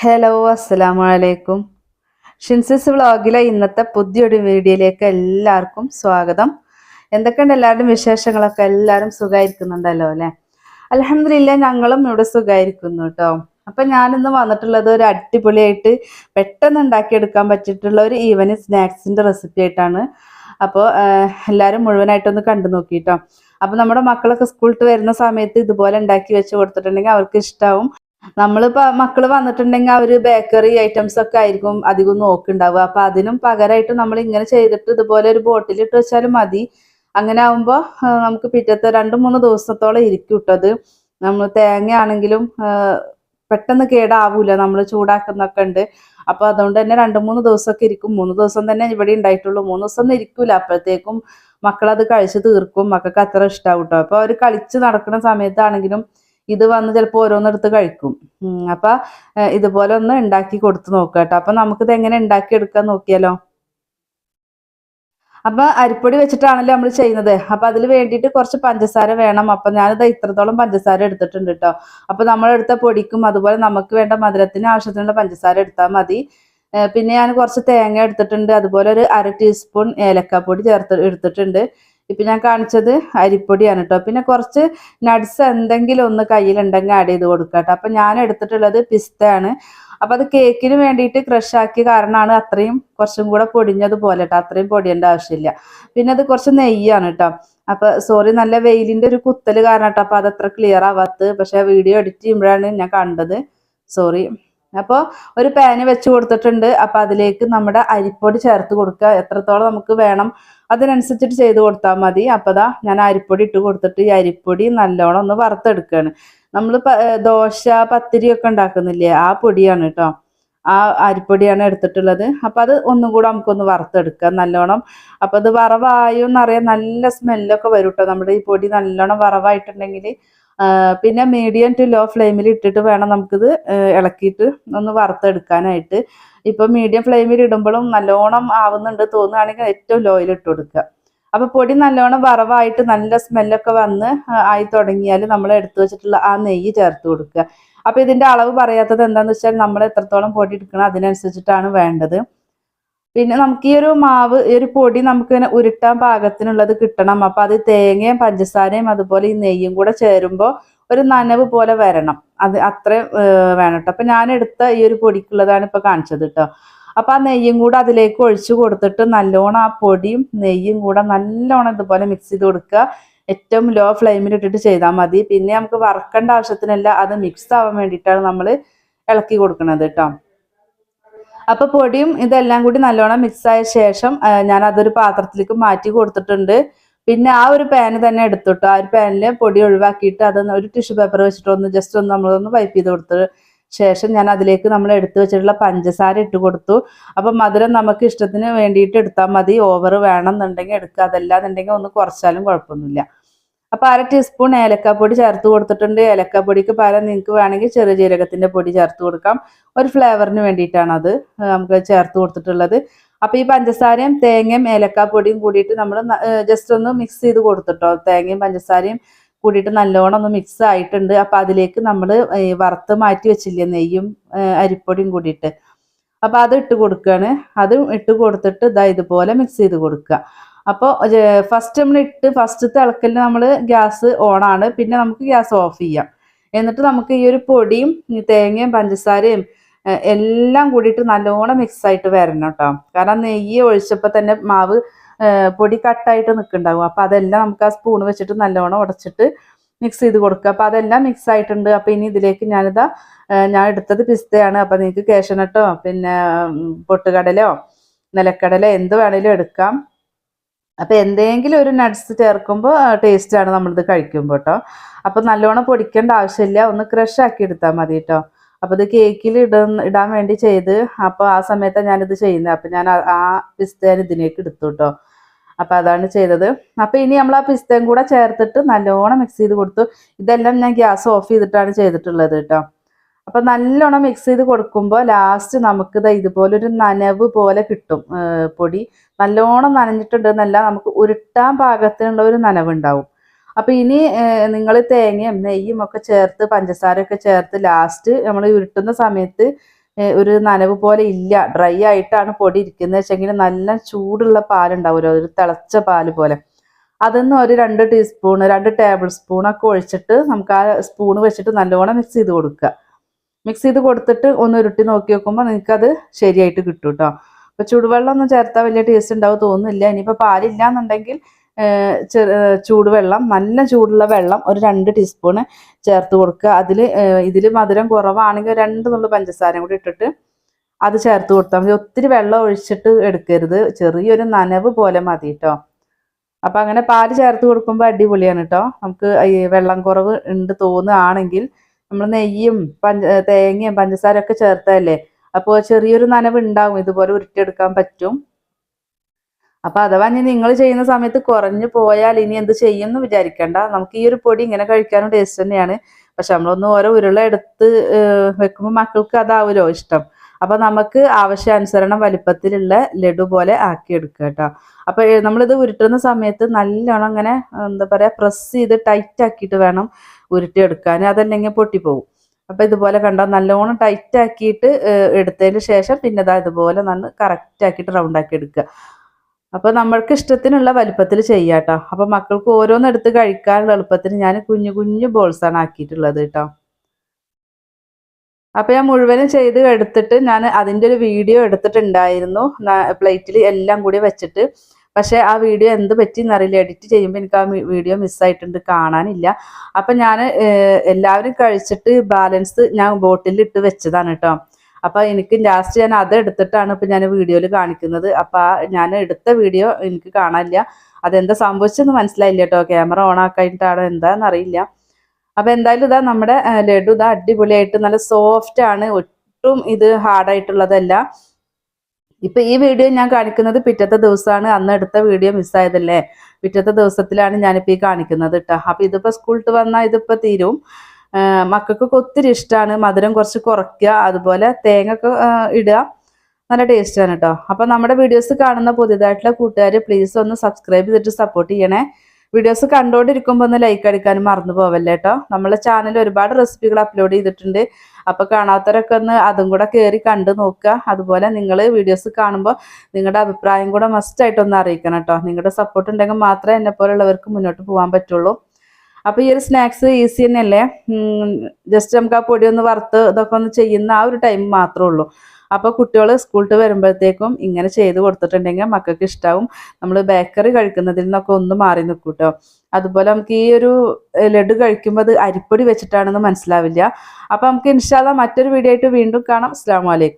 Hello അസ്സലാമു അലൈക്കും. ഷിൻസിസ് വ്ളോഗിലെ ഇന്നത്തെ പുതിയൊരു വീഡിയോയിലേക്ക് എല്ലാവർക്കും സ്വാഗതം. എന്തൊക്കെയുണ്ട് എല്ലാവരുടെയും വിശേഷങ്ങളൊക്കെ? എല്ലാവരും സുഖമായിരിക്കുന്നുണ്ടല്ലോ അല്ലേ? അൽഹംദുലില്ലാ, ഞങ്ങളും ഇവിടെ സുഖമായിരിക്കുന്നു കേട്ടോ. അപ്പം ഞാനിന്ന് വന്നിട്ടുള്ളത് ഒരു അടിപൊളിയായിട്ട് പെട്ടെന്ന് ഉണ്ടാക്കിയെടുക്കാൻ പറ്റിയിട്ടുള്ള ഒരു ഈവനിങ് സ്നാക്സിൻ്റെ റെസിപ്പി ആയിട്ടാണ്. അപ്പോൾ എല്ലാവരും മുഴുവനായിട്ടൊന്ന് കണ്ടു നോക്കിട്ടോ. അപ്പം നമ്മുടെ മക്കളൊക്കെ സ്കൂളിട്ട് വരുന്ന സമയത്ത് ഇതുപോലെ ഉണ്ടാക്കി വെച്ച് കൊടുത്തിട്ടുണ്ടെങ്കിൽ അവർക്ക് ഇഷ്ടാവും. നമ്മളിപ്പോ മക്കള് വന്നിട്ടുണ്ടെങ്കിൽ അവര് ബേക്കറി ഐറ്റംസ് ഒക്കെ ആയിരിക്കും അധികം നോക്കുണ്ടാവുക. അപ്പൊ അതിനും പകരമായിട്ട് നമ്മൾ ഇങ്ങനെ ചെയ്തിട്ട് ഇതുപോലെ ഒരു ബോട്ടിൽ ഇട്ട് വെച്ചാലും മതി. അങ്ങനെ ആവുമ്പോ നമുക്ക് പിറ്റത്തെ 2-3 ദിവസത്തോളം ഇരിക്കും ഇട്ടത്. നമ്മൾ തേങ്ങ ആണെങ്കിലും പെട്ടെന്ന് കേടാവൂല, നമ്മൾ ചൂടാക്കുന്നൊക്കെ ഉണ്ട്. അപ്പൊ അതുകൊണ്ട് തന്നെ 2-3 ദിവസമൊക്കെ ഇരിക്കും. 3 ദിവസം തന്നെ ഇവിടെ ഉണ്ടായിട്ടുള്ളൂ. 3 ദിവസം ഒന്നും ഇരിക്കൂല. അപ്പോഴത്തേക്കും മക്കളത് കഴിച്ച് തീർക്കും. മക്കൾക്ക് അത്ര ഇഷ്ടാവും കേട്ടോ. അപ്പൊ അവര് കളിച്ച് നടക്കുന്ന സമയത്താണെങ്കിലും ഇത് വന്ന് ചിലപ്പോൾ ഓരോന്നെടുത്ത് കഴിക്കും. അപ്പൊ ഇതുപോലെ ഒന്ന് ഉണ്ടാക്കി കൊടുത്ത് നോക്കുക കേട്ടോ. അപ്പൊ നമുക്കിത് എങ്ങനെ ഉണ്ടാക്കി എടുക്കാൻ നോക്കിയാലോ. അപ്പൊ അരിപ്പൊടി വെച്ചിട്ടാണല്ലോ നമ്മൾ ചെയ്യുന്നത്. അപ്പൊ അതിൽ വേണ്ടിയിട്ട് കുറച്ച് പഞ്ചസാര വേണം. അപ്പൊ ഞാനിത് ഇത്രത്തോളം പഞ്ചസാര എടുത്തിട്ടുണ്ട് കേട്ടോ. അപ്പൊ നമ്മളെടുത്ത പൊടിക്കും അതുപോലെ നമുക്ക് വേണ്ട മധുരത്തിന് ആവശ്യത്തിനുള്ള പഞ്ചസാര എടുത്താൽ മതി. പിന്നെ ഞാൻ കുറച്ച് തേങ്ങ എടുത്തിട്ടുണ്ട്. അതുപോലെ ഒരു 1/2 ടീസ്പൂൺ ഏലക്കാപ്പൊടി എടുത്തിട്ടുണ്ട്. ഇപ്പൊ ഞാൻ കാണിച്ചത് അരിപ്പൊടിയാണ് കേട്ടോ. പിന്നെ കുറച്ച് നട്ട്സ് എന്തെങ്കിലും ഒന്ന് കയ്യിലുണ്ടെങ്കിൽ ആഡ് ചെയ്ത് കൊടുക്കുക കേട്ടോ. അപ്പൊ ഞാൻ എടുത്തിട്ടുള്ളത് പിസ്തയാണ്. അപ്പൊ അത് കേക്കിന് വേണ്ടിയിട്ട് ക്രഷ് ആക്കിയ കാരണമാണ് അത്രയും കുറച്ചും കൂടെ പൊടിഞ്ഞതുപോലെ കേട്ടോ. അത്രയും പൊടിയേണ്ട ആവശ്യമില്ല. പിന്നെ അത് കുറച്ച് നെയ്യാണ് കേട്ടോ. അപ്പൊ സോറി, നല്ല വെയിലിന്റെ ഒരു കുത്തല് കാരണം കേട്ടോ. അപ്പൊ അതത്ര ക്ലിയർ ആവാത്തത്. പക്ഷെ വീഡിയോ എഡിറ്റ് ചെയ്യുമ്പോഴാണ് ഞാൻ കണ്ടത്. സോറി. അപ്പോൾ ഒരു പാന് വെച്ച് കൊടുത്തിട്ടുണ്ട്. അപ്പൊ അതിലേക്ക് നമ്മുടെ അരിപ്പൊടി ചേർത്ത് കൊടുക്കുക. എത്രത്തോളം നമുക്ക് വേണം അതിനനുസരിച്ചിട്ട് ചെയ്ത് കൊടുത്താൽ മതി. അപ്പതാ ഞാൻ അരിപ്പൊടി ഇട്ട് കൊടുത്തിട്ട് ഈ അരിപ്പൊടി നല്ലോണം ഒന്ന് വറുത്തെടുക്കുകയാണ്. നമ്മൾ ദോശ പത്തിരി ഒക്കെ ഉണ്ടാക്കുന്നില്ലേ, ആ പൊടിയാണ് കേട്ടോ. ആ അരിപ്പൊടിയാണ് എടുത്തിട്ടുള്ളത്. അപ്പൊ അത് ഒന്നും കൂടെ നമുക്കൊന്ന് വറുത്തെടുക്കാം നല്ലോണം. അപ്പൊ അത് വറവായോ എന്നറിയാൻ നല്ല സ്മെല്ലൊക്കെ വരും കേട്ടോ. നമ്മുടെ ഈ പൊടി നല്ലോണം വറവായിട്ടുണ്ടെങ്കിൽ പിന്നെ മീഡിയം ടു ലോ ഫ്ലെയിമിൽ ഇട്ടിട്ട് വേണം നമുക്കിത് ഇളക്കിയിട്ട് ഒന്ന് വറുത്തെടുക്കാനായിട്ട്. ഇപ്പൊ മീഡിയം ഫ്ലെയിമിൽ ഇടുമ്പോഴും നല്ലോണം ആവുന്നുണ്ട് തോന്നുകയാണെങ്കിൽ ഏറ്റവും ലോയിൽ ഇട്ട് കൊടുക്കുക. അപ്പൊ പൊടി നല്ലോണം വറവായിട്ട് നല്ല സ്മെല്ലൊക്കെ വന്ന് ആയി തുടങ്ങിയാൽ നമ്മൾ എടുത്തു വെച്ചിട്ടുള്ള ആ നെയ്യ് ചേർത്ത് കൊടുക്കുക. അപ്പൊ ഇതിന്റെ അളവ് പറയാത്തത് എന്താന്ന് വെച്ചാൽ നമ്മൾ എത്രത്തോളം പൊടി എടുക്കണം അതിനനുസരിച്ചിട്ടാണ് വേണ്ടത്. പിന്നെ നമുക്ക് ഈ ഒരു മാവ്, ഈ ഒരു പൊടി നമുക്ക് ഇങ്ങനെ ഉരുട്ടാൻ പാകത്തിനുള്ളത് കിട്ടണം. അപ്പൊ അത് തേങ്ങയും പഞ്ചസാരയും അതുപോലെ ഈ നെയ്യും കൂടെ ചേരുമ്പോൾ ഒരു നനവ് പോലെ വരണം. അത് അത്രയും വേണം കേട്ടോ. അപ്പൊ ഞാൻ എടുത്ത ഈ ഒരു പൊടിക്കുള്ളതാണ് ഇപ്പൊ കാണിച്ചത് കേട്ടോ. അപ്പൊ ആ നെയ്യും കൂടെ അതിലേക്ക് ഒഴിച്ചു കൊടുത്തിട്ട് നല്ലോണം ആ പൊടിയും നെയ്യും കൂടെ നല്ലോണം ഇതുപോലെ മിക്സ് ചെയ്ത് കൊടുക്കുക. ഏറ്റവും ലോ ഫ്ലെയിമിൽ ഇട്ടിട്ട് ചെയ്താൽ മതി. പിന്നെ നമുക്ക് വറക്കേണ്ട ആവശ്യത്തിനല്ല, അത് മിക്സ് ആവാൻ വേണ്ടിയിട്ടാണ് നമ്മൾ ഇളക്കി കൊടുക്കുന്നത് കേട്ടോ. അപ്പൊ പൊടിയും ഇതെല്ലാം കൂടി നല്ലോണം മിക്സ് ആയ ശേഷം ഞാൻ അതൊരു പാത്രത്തിലേക്ക് മാറ്റി കൊടുത്തിട്ടുണ്ട്. പിന്നെ ആ ഒരു പാന് തന്നെ എടുത്തിട്ടു. ആ ഒരു പാനിൽ പൊടി ഒഴിവാക്കിയിട്ട് അത് ഒരു ടിഷ്യൂ പേപ്പർ വെച്ചിട്ട് ഒന്ന് ജസ്റ്റ് ഒന്ന് നമ്മളൊന്ന് വൈപ്പ് ചെയ്ത് കൊടുത്ത ശേഷം ഞാൻ അതിലേക്ക് നമ്മൾ എടുത്തു വെച്ചിട്ടുള്ള പഞ്ചസാര ഇട്ട് കൊടുത്തു. അപ്പൊ മധുരം നമുക്ക് ഇഷ്ടത്തിന് വേണ്ടിയിട്ട് എടുത്താൽ മതി. ഓവർ വേണമെന്നുണ്ടെങ്കിൽ എടുക്കുക, അതല്ലാന്നുണ്ടെങ്കിൽ ഒന്ന് കുറച്ചാലും കുഴപ്പമൊന്നുമില്ല. അപ്പൊ 1/2 ടീസ്പൂൺ ഏലക്കാപ്പൊടി ചേർത്ത് കൊടുത്തിട്ടുണ്ട്. ഏലക്കാപ്പൊടിക്ക് പകരം നിങ്ങൾക്ക് വേണമെങ്കിൽ ചെറിയ ജീരകത്തിന്റെ പൊടി ചേർത്ത് കൊടുക്കാം. ഒരു ഫ്ലേവറിന് വേണ്ടിയിട്ടാണ് അത് നമുക്ക് ചേർത്ത് കൊടുത്തിട്ടുള്ളത്. അപ്പൊ ഈ പഞ്ചസാരയും തേങ്ങയും ഏലക്കാപ്പൊടിയും കൂടിയിട്ട് നമ്മൾ ജസ്റ്റ് ഒന്ന് മിക്സ് ചെയ്ത് കൊടുത്തിട്ടോ. തേങ്ങയും പഞ്ചസാരയും കൂടിയിട്ട് നല്ലോണം ഒന്ന് മിക്സ് ആയിട്ടുണ്ട്. അപ്പൊ അതിലേക്ക് നമ്മൾ വറുത്ത് മാറ്റി വെച്ചില്ലേ നെയ്യും അരിപ്പൊടിയും കൂടിയിട്ട്, അപ്പൊ അത് ഇട്ട് കൊടുക്കുകയാണ്. അത് ഇട്ട് കൊടുത്തിട്ട് ഇതാ ഇതുപോലെ മിക്സ് ചെയ്ത് കൊടുക്കുക. അപ്പോൾ ഫസ്റ്റ് നമ്മൾ ഫസ്റ്റത്തെ ഇളക്കലിന് നമ്മൾ ഗ്യാസ് ഓണാണ്. പിന്നെ നമുക്ക് ഗ്യാസ് ഓഫ് ചെയ്യാം. എന്നിട്ട് നമുക്ക് ഈ ഒരു പൊടിയും തേങ്ങയും പഞ്ചസാരയും എല്ലാം കൂടിയിട്ട് നല്ലോണം മിക്സ് ആയിട്ട് വരണം കേട്ടോ. കാരണം നെയ്യ് ഒഴിച്ചപ്പോൾ തന്നെ മാവ് പൊടി കട്ടായിട്ട് നിൽക്കുന്നുണ്ടാവും. അപ്പം അതെല്ലാം നമുക്ക് ആ സ്പൂൺ വെച്ചിട്ട് നല്ലോണം ഉടച്ചിട്ട് മിക്സ് ചെയ്ത് കൊടുക്കുക. അപ്പം അതെല്ലാം മിക്സ് ആയിട്ടുണ്ട്. അപ്പം ഇനി ഇതിലേക്ക് ഞാൻ എടുത്തത് പിസ്തയാണ്. അപ്പം നിങ്ങൾക്ക് കാഷ്യൂനട്ടോ പിന്നെ പൊട്ടുകടലോ നിലക്കടലോ എന്ത് വേണേലും എടുക്കാം. അപ്പം എന്തെങ്കിലും ഒരു നട്ട്സ് ചേർക്കുമ്പോൾ ടേസ്റ്റാണ് നമ്മളിത് കഴിക്കുമ്പോൾ കേട്ടോ. അപ്പം നല്ലോണം പൊടിക്കേണ്ട ആവശ്യമില്ല, ഒന്ന് ക്രഷ് ആക്കി എടുത്താൽ മതി കേട്ടോ. അപ്പോൾ ഇത് കേക്കിൽ ഇടാൻ വേണ്ടി ചെയ്ത്, അപ്പോൾ ആ സമയത്താണ് ഞാനിത് ചെയ്യുന്നത്. അപ്പം ഞാൻ ആ പിസ്ത ഞാൻ ഇതിലേക്ക് എടുത്തു കേട്ടോ. അപ്പം അതാണ് ചെയ്തത്. അപ്പം ഇനി നമ്മൾ ആ പിസ്തയും കൂടെ ചേർത്തിട്ട് നല്ലോണം മിക്സ് ചെയ്ത് കൊടുത്തു. ഇതെല്ലാം ഞാൻ ഗ്യാസ് ഓഫ് ചെയ്തിട്ടാണ് ചെയ്തിട്ടുള്ളത് കേട്ടോ. അപ്പൊ നല്ലോണം മിക്സ് ചെയ്ത് കൊടുക്കുമ്പോൾ ലാസ്റ്റ് നമുക്കിത് ഇതുപോലൊരു നനവ് പോലെ കിട്ടും. പൊടി നല്ലോണം നനഞ്ഞിട്ടുണ്ടെന്നല്ല, നമുക്ക് ഉരുട്ടാൻ പാകത്തിനുള്ള ഒരു നനവുണ്ടാവും. അപ്പൊ ഇനി നിങ്ങൾ തേങ്ങയും നെയ്യും ഒക്കെ ചേർത്ത് പഞ്ചസാരയൊക്കെ ചേർത്ത് ലാസ്റ്റ് നമ്മൾ ഉരുട്ടുന്ന സമയത്ത് ഒരു നനവ് പോലെ ഇല്ല, ഡ്രൈ ആയിട്ടാണ് പൊടി ഇരിക്കുന്നത് വെച്ചെങ്കിൽ നല്ല ചൂടുള്ള പാലുണ്ടാവുമല്ലോ, ഒരു തിളച്ച പാല് പോലെ. അതൊന്ന് ഒരു 2 ടീസ്പൂൺ 2 ടേബിൾ സ്പൂണൊക്കെ ഒഴിച്ചിട്ട് നമുക്ക് ആ സ്പൂൺ വെച്ചിട്ട് നല്ലോണം മിക്സ് ചെയ്ത് കൊടുക്കുക. മിക്സ് ചെയ്ത് കൊടുത്തിട്ട് ഒന്ന് ഉരുട്ടി നോക്കി നോക്കുമ്പോൾ നിങ്ങൾക്കത് ശരിയായിട്ട് കിട്ടും കേട്ടോ. അപ്പോൾ ചൂടുവെള്ളം ഒന്നും ചേർത്താൽ വലിയ ടേസ്റ്റ് ഉണ്ടാവും തോന്നുന്നില്ല. ഇനിയിപ്പോൾ പാലില്ല എന്നുണ്ടെങ്കിൽ ചൂടുവെള്ളം, നല്ല ചൂടുള്ള വെള്ളം ഒരു 2 ടീസ്പൂണ് ചേർത്ത് കൊടുക്കുക. ഇതിൽ മധുരം കുറവാണെങ്കിൽ 2 നുള്ളു പഞ്ചസാരയും കൂടി ഇട്ടിട്ട് അത് ചേർത്ത് കൊടുത്താൽ മതി. ഒത്തിരി വെള്ളം ഒഴിച്ചിട്ട് എടുക്കരുത്, ചെറിയൊരു നനവ് പോലെ മതി കേട്ടോ. അപ്പം അങ്ങനെ പാല് ചേർത്ത് കൊടുക്കുമ്പോൾ അടിപൊളിയാണ് കേട്ടോ. നമുക്ക് ഈ വെള്ളം കുറവ് ഉണ്ട് തോന്നുകയാണെങ്കിൽ നമ്മൾ നെയ്യും തേങ്ങയും പഞ്ചസാരയൊക്കെ ചേർത്തതല്ലേ, അപ്പോൾ ചെറിയൊരു നനവ് ഉണ്ടാവും, ഇതുപോലെ ഉരുട്ടിയെടുക്കാൻ പറ്റും. അപ്പം അഥവാ നിങ്ങൾ ചെയ്യുന്ന സമയത്ത് കുറഞ്ഞു പോയാൽ ഇനി എന്ത് ചെയ്യുമെന്ന് വിചാരിക്കണ്ട. നമുക്ക് ഈ ഒരു പൊടി ഇങ്ങനെ കഴിക്കാനും ടേസ്റ്റ് തന്നെയാണ്. പക്ഷെ നമ്മളൊന്ന് ഓരോ ഉരുള എടുത്ത് വെക്കുമ്പോൾ മക്കൾക്ക് അതാവുമല്ലോ ഇഷ്ടം. അപ്പം നമുക്ക് ആവശ്യാനുസരണം വലിപ്പത്തിലുള്ള ലഡു പോലെ ആക്കിയെടുക്കുക കേട്ടോ. അപ്പോൾ നമ്മളിത് ഉരുട്ടുന്ന സമയത്ത് നല്ലോണം അങ്ങനെ എന്താ പറയുക, പ്രസ് ചെയ്ത് ടൈറ്റ് ആക്കിയിട്ട് വേണം ഉരുട്ടിയെടുക്കാൻ, അതല്ലെങ്കിൽ പൊട്ടിപ്പോവും. അപ്പോൾ ഇതുപോലെ കണ്ടോ, നല്ലോണം ടൈറ്റ് ആക്കിയിട്ട് എടുത്തതിന് ശേഷം പിന്നെ ഇതുപോലെ നല്ല കറക്റ്റ് ആക്കിയിട്ട് റൗണ്ട് ആക്കി എടുക്കുക. അപ്പോൾ നമ്മൾക്ക് ഇഷ്ടത്തിനുള്ള വലിപ്പത്തിൽ ചെയ്യാം കേട്ടോ. അപ്പോൾ മക്കൾക്ക് ഓരോന്ന് എടുത്ത് കഴിക്കാനുള്ള എളുപ്പത്തിന് ഞാൻ കുഞ്ഞു കുഞ്ഞു ബോൾസാണ് ആക്കിയിട്ടുള്ളത് കേട്ടോ. അപ്പോൾ ഞാൻ മുഴുവനും ചെയ്ത് എടുത്തിട്ട് ഞാൻ അതിൻ്റെ ഒരു വീഡിയോ എടുത്തിട്ടുണ്ടായിരുന്നു, പ്ലേറ്റിൽ എല്ലാം കൂടി വെച്ചിട്ട്. പക്ഷേ ആ വീഡിയോ എന്ത് പറ്റിയെന്നറിയില്ല, എഡിറ്റ് ചെയ്യുമ്പോൾ എനിക്ക് ആ വീഡിയോ മിസ്സായിട്ടുണ്ട്, കാണാനില്ല. അപ്പം ഞാൻ എല്ലാവരും കഴിച്ചിട്ട് ബാലൻസ് ഞാൻ ബോട്ടിലിട്ട് വെച്ചതാണ് കേട്ടോ. അപ്പോൾ എനിക്ക് ലാസ്റ്റ് ഞാൻ അത് എടുത്തിട്ടാണ് ഇപ്പം ഞാൻ വീഡിയോയിൽ കാണിക്കുന്നത്. അപ്പോൾ ഞാൻ എടുത്ത വീഡിയോ എനിക്ക് കാണാനില്ല, അതെന്താ സംഭവിച്ചെന്ന് മനസ്സിലായില്ല കേട്ടോ. ക്യാമറ ഓൺ ആക്കായിട്ടാണോ എന്താണെന്നറിയില്ല. അപ്പോൾ എന്തായാലും നമ്മുടെ ലഡു അടിപൊളിയായിട്ട് നല്ല സോഫ്റ്റ് ആണ്, ഒട്ടും ഇത് ഹാർഡായിട്ടുള്ളതല്ല. ഇപ്പം ഈ വീഡിയോ ഞാൻ കാണിക്കുന്നത് പിറ്റത്തെ ദിവസമാണ്, അന്ന് എടുത്ത വീഡിയോ മിസ്സായതല്ലേ, പിറ്റത്തെ ദിവസത്തിലാണ് ഞാനിപ്പോൾ ഈ കാണിക്കുന്നത് കേട്ടോ. അപ്പോൾ ഇതിപ്പോൾ സ്കൂളിട്ട് വന്നാൽ ഇതിപ്പോൾ തീരും. മക്കൾക്കൊക്കെ ഒത്തിരി ഇഷ്ടമാണ്. മധുരം കുറച്ച് കുറയ്ക്കുക, അതുപോലെ തേങ്ങ ഒക്കെ ഇടുക, നല്ല ടേസ്റ്റാണ് കേട്ടോ. അപ്പോൾ നമ്മുടെ വീഡിയോസ് കാണുന്ന പുതിയതായിട്ടുള്ള കൂട്ടുകാർ പ്ലീസ് ഒന്ന് സബ്സ്ക്രൈബ് ചെയ്തിട്ട് സപ്പോർട്ട് ചെയ്യണേ. വീഡിയോസ് കണ്ടുകൊണ്ടിരിക്കുമ്പോൾ ഒന്ന് ലൈക്ക് അടിക്കാനും മറന്നു പോവല്ലേ കേട്ടോ. നമ്മളെ ചാനൽ ഒരുപാട് റെസിപ്പികൾ അപ്ലോഡ് ചെയ്തിട്ടുണ്ട്. അപ്പോൾ കാണാത്തവരൊക്കെ ഒന്ന് അതും കൂടെ കയറി കണ്ടു നോക്കുക. അതുപോലെ നിങ്ങൾ വീഡിയോസ് കാണുമ്പോൾ നിങ്ങളുടെ അഭിപ്രായം കൂടെ മസ്റ്റായിട്ടൊന്ന് അറിയിക്കണം കേട്ടോ. നിങ്ങളുടെ സപ്പോർട്ട് ഉണ്ടെങ്കിൽ മാത്രമേ എന്നെ പോലുള്ളവർക്ക് മുന്നോട്ട് പോകാൻ പറ്റുള്ളൂ. അപ്പോൾ ഈ ഒരു സ്നാക്സ് ഈസി തന്നെയല്ലേ, ജസ്റ്റ് നമുക്ക് ആ പൊടി ഒന്ന് വറുത്ത് ഇതൊക്കെ ഒന്ന് ചെയ്യുന്ന ആ ഒരു ടൈം മാത്രമേ ഉള്ളൂ. അപ്പോൾ കുട്ടികൾ സ്കൂളിൽ വരുമ്പോഴത്തേക്കും ഇങ്ങനെ ചെയ്ത് കൊടുത്തിട്ടുണ്ടെങ്കിൽ മക്കൾക്ക് ഇഷ്ടമാവും. നമ്മൾ ബേക്കറി കഴിക്കുന്നതിൽ നിന്നൊക്കെ ഒന്ന് മാറി നിൽക്കും കേട്ടോ. അതുപോലെ നമുക്ക് ഈ ഒരു ലഡു കഴിക്കുമ്പോൾ അത് അരിപ്പൊടി വെച്ചിട്ടാണെന്ന് മനസ്സിലാവില്ല. അപ്പോൾ നമുക്ക് ഇൻഷാ അല്ലാഹ് മറ്റൊരു വീഡിയോ ആയിട്ട് വീണ്ടും കാണാം. അസ്സലാമു അലൈക്കും.